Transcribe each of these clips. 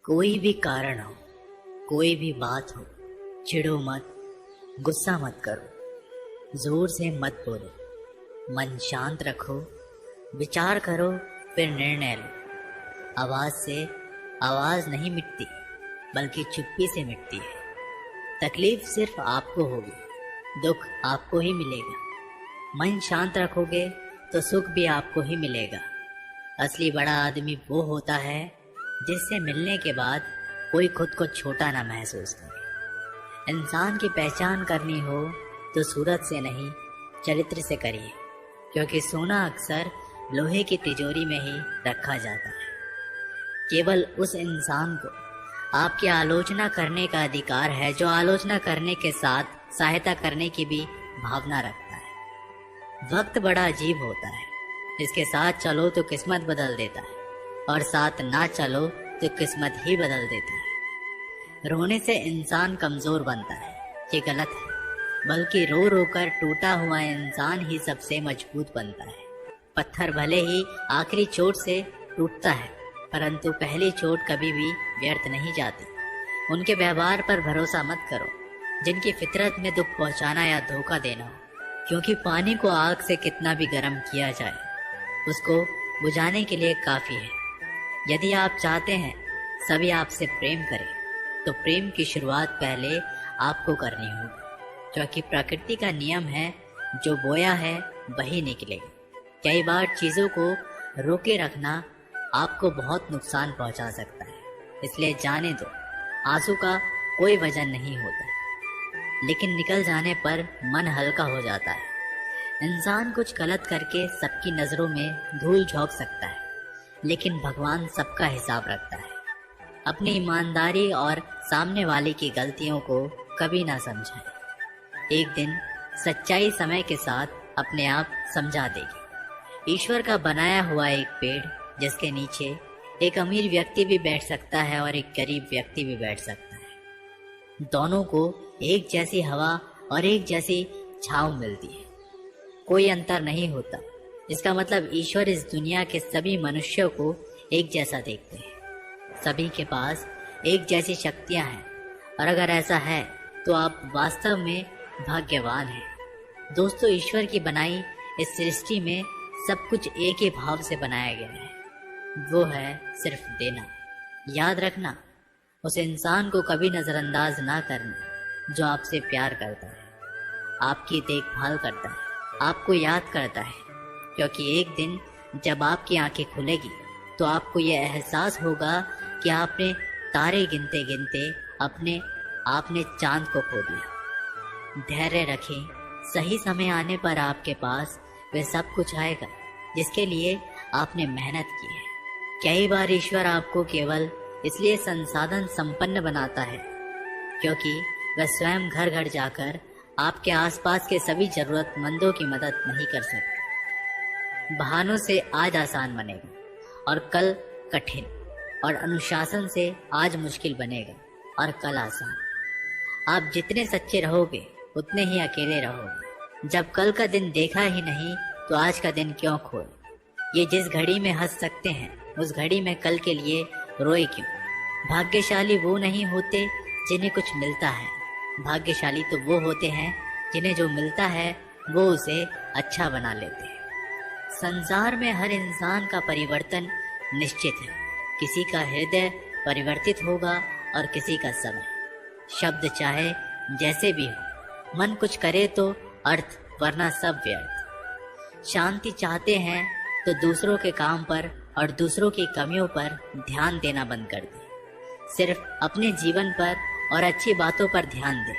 कोई भी कारण हो, कोई भी बात हो, चिढ़ो मत, गुस्सा मत करो, जोर से मत बोलो, मन शांत रखो, विचार करो, फिर निर्णय लो। आवाज से आवाज नहीं मिटती, बल्कि चुप्पी से मिटती है। तकलीफ सिर्फ आपको होगी, दुख आपको ही मिलेगा। मन शांत रखोगे तो सुख भी आपको ही मिलेगा। असली बड़ा आदमी वो होता है जिससे मिलने के बाद कोई खुद को छोटा ना महसूस करे। इंसान की पहचान करनी हो तो सूरत से नहीं, चरित्र से करिए, क्योंकि सोना अक्सर लोहे की तिजोरी में ही रखा जाता है। केवल उस इंसान को आपकी आलोचना करने का अधिकार है जो आलोचना करने के साथ सहायता करने की भी भावना रखता है। वक्त बड़ा अजीब होता है, इसके साथ चलो तो किस्मत बदल देता है, और साथ ना चलो तो किस्मत ही बदल देता है। रोने से इंसान कमजोर बनता है, ये गलत है, बल्कि रो रो कर टूटा हुआ इंसान ही सबसे मजबूत बनता है। पत्थर भले ही आखिरी चोट से टूटता है, परंतु पहली चोट कभी भी व्यर्थ नहीं जाती। उनके व्यवहार पर भरोसा मत करो जिनकी फितरत में दुख पहुंचाना या धोखा देना हो, क्योंकि पानी को आग से कितना भी गर्म किया जाए, उसको बुझाने के लिए काफी है। यदि आप चाहते हैं सभी आपसे प्रेम करें, तो प्रेम की शुरुआत पहले आपको करनी होगी, क्योंकि प्रकृति का नियम है, जो बोया है वही निकलेगा। कई बार चीजों को रोके रखना आपको बहुत नुकसान पहुंचा सकता है, इसलिए जाने दो। आंसू का कोई वजन नहीं होता, लेकिन निकल जाने पर मन हल्का हो जाता है। इंसान कुछ गलत करके सबकी नजरों में धूल झोंक सकता है, लेकिन भगवान सबका हिसाब रखता है। अपनी ईमानदारी और सामने वाले की गलतियों को कभी ना समझाएं। एक दिन सच्चाई समय के साथ अपने आप समझा देगी। ईश्वर का बनाया हुआ एक पेड़, जिसके नीचे एक अमीर व्यक्ति भी बैठ सकता है और एक गरीब व्यक्ति भी बैठ सकता है। दोनों को एक जैसी हवा और एक जैसी छांव मिलती है, कोई अंतर नहीं होता। इसका मतलब ईश्वर इस दुनिया के सभी मनुष्यों को एक जैसा देखते हैं। सभी के पास एक जैसी शक्तियां हैं, और अगर ऐसा है तो आप वास्तव में भाग्यवान हैं। दोस्तों, ईश्वर की बनाई इस सृष्टि में सब कुछ एक ही भाव से बनाया गया है, वो है सिर्फ देना। याद रखना, उस इंसान को कभी नजरअंदाज ना करना जो आपसे प्यार करता है, आपकी देखभाल करता है, आपको याद करता है, क्योंकि एक दिन जब आपकी आंखें खुलेगी तो आपको यह एहसास होगा कि आपने तारे गिनते गिनते आपने चांद को खो दिया। धैर्य रखें, सही समय आने पर आपके पास वह सब कुछ आएगा जिसके लिए आपने मेहनत की है। कई बार ईश्वर आपको केवल इसलिए संसाधन संपन्न बनाता है क्योंकि वह स्वयं घर घर जाकर आपके आसपास के सभी जरूरतमंदों की मदद नहीं कर सकता। बहानों से आज आसान बनेगा और कल कठिन, और अनुशासन से आज मुश्किल बनेगा और कल आसान। आप जितने सच्चे रहोगे उतने ही अकेले रहोगे। जब कल का दिन देखा ही नहीं तो आज का दिन क्यों खोए। ये जिस घड़ी में हंस सकते हैं उस घड़ी में कल के लिए रोए क्यों। भाग्यशाली वो नहीं होते जिन्हें कुछ मिलता है, भाग्यशाली तो वो होते हैं जिन्हें जो मिलता है वो उसे अच्छा बना लेते हैं। संसार में हर इंसान का परिवर्तन निश्चित है। किसी का हृदय परिवर्तित होगा और किसी का समय। शब्द चाहे जैसे भी हो, मन कुछ करे तो अर्थ, वरना सब व्यर्थ। शांति चाहते हैं तो दूसरों के काम पर और दूसरों की कमियों पर ध्यान देना बंद कर दें। सिर्फ अपने जीवन पर और अच्छी बातों पर ध्यान दें।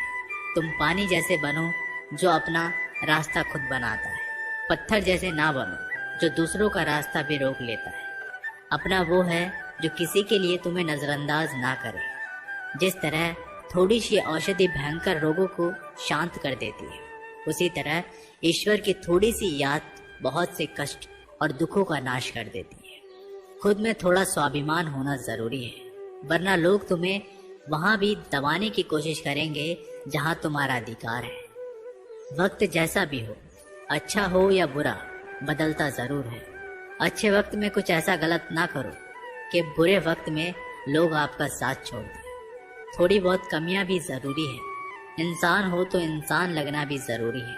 तुम पानी जैसे बनो जो अपना रास्ता खुद बनाता है। पत्थर जैसे ना बनो जो दूसरों का रास्ता भी रोक लेता है। अपना वो है जो किसी के लिए तुम्हें नजरअंदाज ना करे। जिस तरह थोड़ी सी औषधि भयंकर रोगों को शांत कर देती है, उसी तरह ईश्वर की थोड़ी सी याद बहुत से कष्ट और दुखों का नाश कर देती है। खुद में थोड़ा स्वाभिमान होना जरूरी है, वरना लोग तुम्हें वहां भी दबाने की कोशिश करेंगे जहां तुम्हारा अधिकार है। वक्त जैसा भी हो, अच्छा हो या बुरा, बदलता जरूर है। अच्छे वक्त में कुछ ऐसा गलत ना करो कि बुरे वक्त में लोग आपका साथ छोड़ दें। थोड़ी बहुत कमियां भी जरूरी है, इंसान हो तो इंसान लगना भी जरूरी है।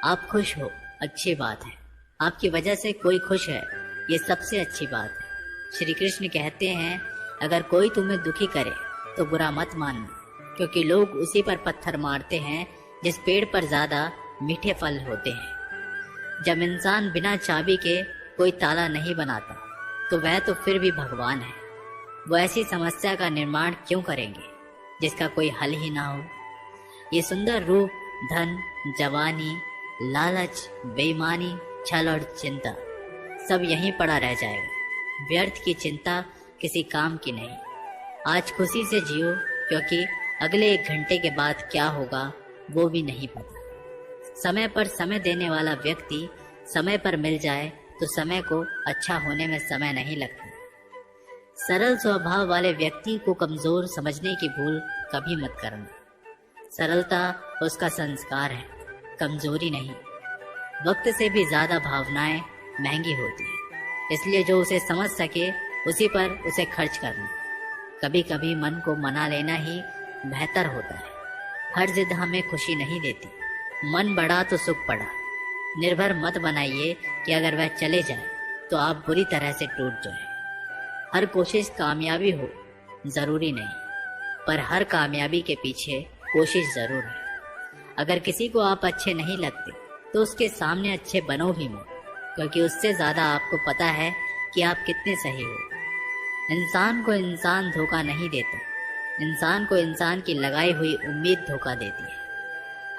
आप खुश हो, अच्छी बात है, आपकी वजह से कोई खुश है, ये सबसे अच्छी बात है। श्री कृष्ण कहते हैं, अगर कोई तुम्हें दुखी करे तो बुरा मत मानना, क्योंकि लोग उसी पर पत्थर मारते हैं जिस पेड़ पर ज्यादा मीठे फल होते हैं। जब इंसान बिना चाबी के कोई ताला नहीं बनाता तो वह तो फिर भी भगवान है। वो ऐसी समस्या का निर्माण क्यों करेंगे जिसका कोई हल ही ना हो। ये सुंदर रूप, धन, जवानी, लालच, बेईमानी, छल और चिंता सब यहीं पड़ा रह जाएगा। व्यर्थ की चिंता किसी काम की नहीं। आज खुशी से जियो, क्योंकि अगले 1 घंटे के बाद क्या होगा वो भी नहीं पता। समय पर समय देने वाला व्यक्ति समय पर मिल जाए तो समय को अच्छा होने में समय नहीं लगता। सरल स्वभाव वाले व्यक्ति को कमजोर समझने की भूल कभी मत करना। सरलता उसका संस्कार है, कमजोरी नहीं। वक्त से भी ज्यादा भावनाएं महंगी होती है, इसलिए जो उसे समझ सके उसी पर उसे खर्च करना। कभी कभी मन को मना लेना ही बेहतर होता है। हर जिद हमें खुशी नहीं देती। मन बढ़ा तो सुख पड़ा। निर्भर मत बनाइए कि अगर वह चले जाए तो आप बुरी तरह से टूट जाए। हर कोशिश कामयाबी हो जरूरी नहीं, पर हर कामयाबी के पीछे कोशिश जरूर है। अगर किसी को आप अच्छे नहीं लगते तो उसके सामने अच्छे बनो भी मत, क्योंकि उससे ज्यादा आपको पता है कि आप कितने सही हो। इंसान को इंसान धोखा नहीं देता, इंसान को इंसान की लगाई हुई उम्मीद धोखा देती है।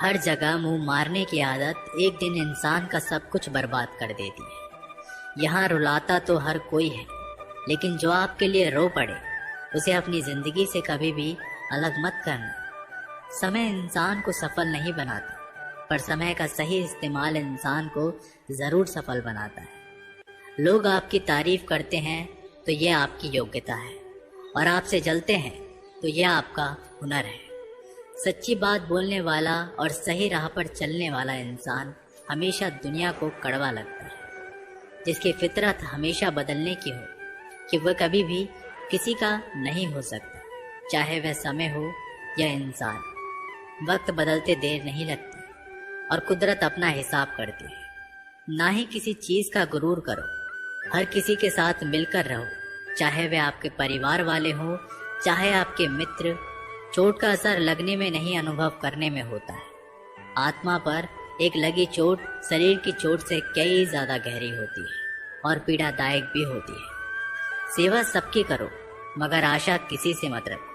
हर जगह मुंह मारने की आदत एक दिन इंसान का सब कुछ बर्बाद कर देती है। यहाँ रुलाता तो हर कोई है, लेकिन जो आपके लिए रो पड़े उसे अपनी जिंदगी से कभी भी अलग मत करना। समय इंसान को सफल नहीं बनाता, पर समय का सही इस्तेमाल इंसान को जरूर सफल बनाता है। लोग आपकी तारीफ करते हैं तो यह आपकी योग्यता है, और आपसे जलते हैं तो यह आपका हुनर है। सच्ची बात बोलने वाला और सही राह पर चलने वाला इंसान हमेशा दुनिया को कड़वा लगता है। जिसकी फितरत हमेशा बदलने की हो कि वह कभी भी किसी का नहीं हो सकता, चाहे वह समय हो या इंसान। वक्त बदलते देर नहीं लगती और कुदरत अपना हिसाब करती है। ना ही किसी चीज का गुरूर करो, हर किसी के साथ मिलकर रहो, चाहे वे आपके परिवार वाले हों, चाहे आपके मित्र। चोट का असर लगने में नहीं, अनुभव करने में होता है। आत्मा पर एक लगी चोट शरीर की चोट से कई ज्यादा गहरी होती है और पीड़ादायक भी होती है। सेवा सबकी करो, मगर आशा किसी से मत रखो,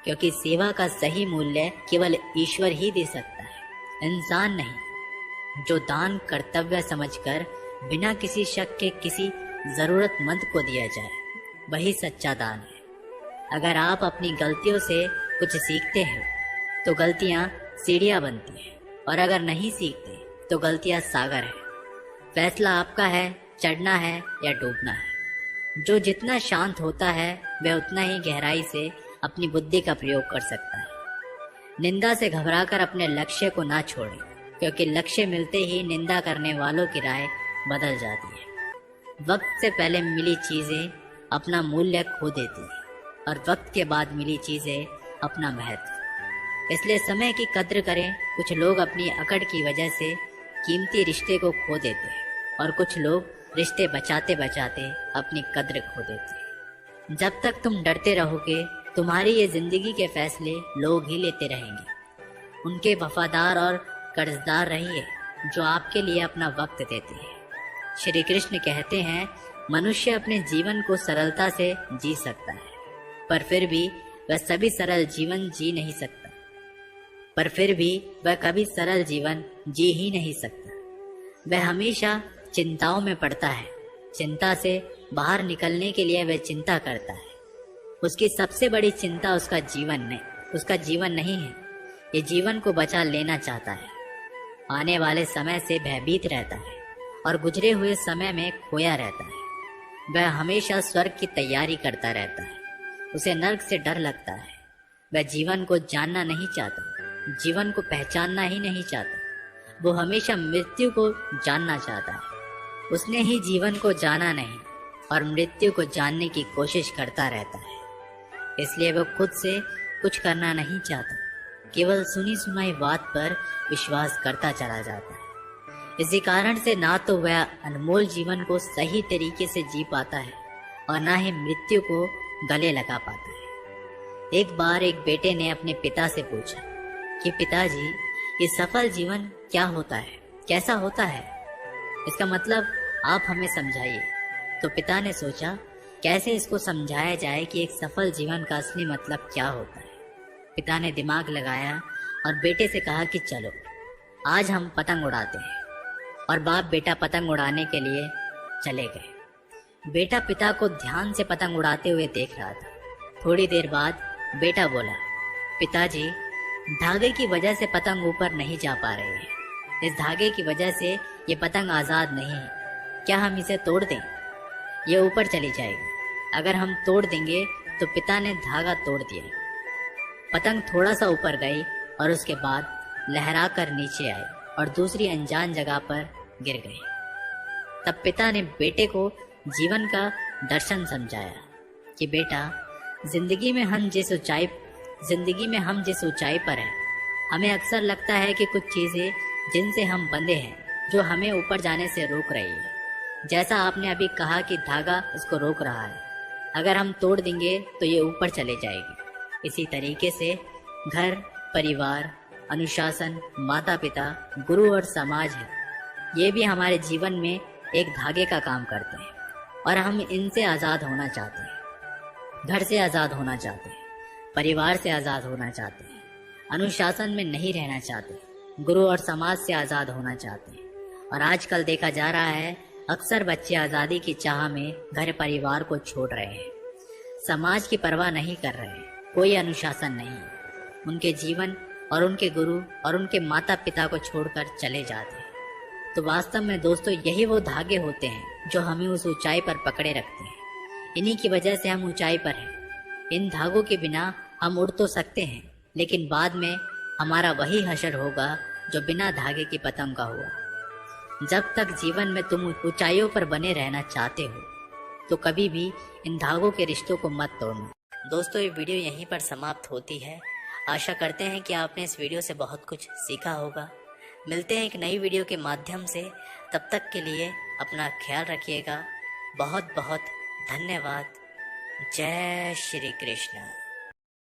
क्योंकि सेवा का सही मूल्य केवल ईश्वर ही दे सकता है, इंसान नहीं। जो दान कर्तव्य समझकर बिना किसी शक के किसी जरूरतमंद को दिया जाए, वही सच्चा दान है। अगर आप अपनी गलतियों से कुछ सीखते हैं तो गलतियां सीढ़ियां बनती हैं, और अगर नहीं सीखते तो गलतियां सागर है। फैसला आपका है, चढ़ना है या डूबना है। जो जितना शांत होता है वह उतना ही गहराई से अपनी बुद्धि का प्रयोग कर सकता है। निंदा से घबराकर अपने लक्ष्य को ना छोड़ें, क्योंकि लक्ष्य मिलते ही निंदा करने वालों की राय बदल जाती है। वक्त से पहले मिली चीजें अपना मूल्य खो देती है, और वक्त के बाद मिली चीजें अपना महत्व। इसलिए समय की कद्र करें। कुछ लोग अपनी अकड़ की वजह से कीमती रिश्ते को खो देते हैं, और कुछ लोग रिश्ते बचाते बचाते अपनी कद्र खो देते हैं। जब तक तुम डरते रहोगे, तुम्हारी ये जिंदगी के फैसले लोग ही लेते रहेंगे। उनके वफादार और कर्जदार रहिए जो आपके लिए अपना वक्त देते हैं। श्री कृष्ण कहते हैं, मनुष्य अपने जीवन को सरलता से जी सकता है, पर फिर भी वह कभी सरल जीवन जी ही नहीं सकता। वह हमेशा चिंताओं में पड़ता है। चिंता से बाहर निकलने के लिए वह चिंता करता है। उसकी सबसे बड़ी चिंता उसका जीवन नहीं है। ये जीवन को बचा लेना चाहता है। आने वाले समय से भयभीत रहता है और गुजरे हुए समय में खोया रहता है। वह हमेशा स्वर्ग की तैयारी करता रहता है। उसे नर्क से डर लगता है। वह जीवन को जानना नहीं चाहता, जीवन को पहचानना ही नहीं चाहता। वो हमेशा मृत्यु को जानना चाहता है। उसने ही जीवन को जाना नहीं और मृत्यु को जानने की कोशिश करता रहता है। इसलिए वो खुद से कुछ करना नहीं चाहता, केवल सुनी सुनाई बात पर विश्वास करता चला जाता है। इसी कारण से ना तो वह अनमोल जीवन को सही तरीके से जी पाता है और ना ही मृत्यु को गले लगा पाता है। एक बार एक बेटे ने अपने पिता से पूछा कि पिताजी, ये सफल जीवन क्या होता है, कैसा होता है? इसका मतलब आप हमें समझाइए। तो पिता ने सोचा कैसे इसको समझाया जाए कि एक सफल जीवन का असली मतलब क्या होता है। पिता ने दिमाग लगाया और बेटे से कहा कि चलो आज हम पतंग उड़ाते हैं। और बाप बेटा पतंग उड़ाने के लिए चले गए। बेटा पिता को ध्यान से पतंग उड़ाते हुए देख रहा था। थोड़ी देर बाद बेटा बोला, पिताजी, धागे की वजह से पतंग ऊपर नहीं जा पा रही है। इस धागे की वजह से ये पतंग आज़ाद नहीं है। क्या हम इसे तोड़ दें? ये ऊपर चली जाएगी। अगर हम तोड़ देंगे तो पिता ने धागा तोड़ दिया। पतंग थोड़ा सा ऊपर गई और उसके बाद लहरा कर नीचे आई और दूसरी अनजान जगह पर गिर गई। तब पिता ने बेटे को जीवन का दर्शन समझाया कि बेटा, जिंदगी में हम जिस ऊंचाई पर हैं, हमें अक्सर लगता है कि कुछ चीजें जिनसे हम बंधे हैं जो हमें ऊपर जाने से रोक रही है। जैसा आपने अभी कहा कि धागा इसको रोक रहा है, अगर हम तोड़ देंगे तो ये ऊपर चले जाएगी। इसी तरीके से घर, परिवार, अनुशासन, माता पिता, गुरु और समाज है, ये भी हमारे जीवन में एक धागे का काम करते हैं और हम इनसे आज़ाद होना चाहते हैं। घर से आज़ाद होना चाहते हैं, परिवार से आज़ाद होना चाहते हैं, अनुशासन में नहीं रहना चाहते, गुरु और समाज से आज़ाद होना चाहते हैं। और आजकल देखा जा रहा है अक्सर बच्चे आज़ादी की चाह में घर परिवार को छोड़ रहे हैं, समाज की परवाह नहीं कर रहे हैं, कोई अनुशासन नहीं, उनके जीवन और उनके गुरु और उनके माता पिता को छोड़कर चले जाते हैं। तो वास्तव में दोस्तों, यही वो धागे होते हैं जो हमें उस ऊंचाई पर पकड़े रखते हैं। इन्हीं की वजह से हम ऊंचाई पर हैं। इन धागों के बिना हम उड़ तो सकते हैं, लेकिन बाद में हमारा वही हशर होगा जो बिना धागे की पतंग का हुआ। जब तक जीवन में तुम ऊंचाइयों पर बने रहना चाहते हो तो कभी भी इन धागों के रिश्तों को मत तोड़ना। दोस्तों, ये वीडियो यहीं पर समाप्त होती है। आशा करते हैं कि आपने इस वीडियो से बहुत कुछ सीखा होगा। मिलते हैं एक नई वीडियो के माध्यम से। तब तक के लिए अपना ख्याल रखिएगा। बहुत बहुत धन्यवाद। जय श्री कृष्ण।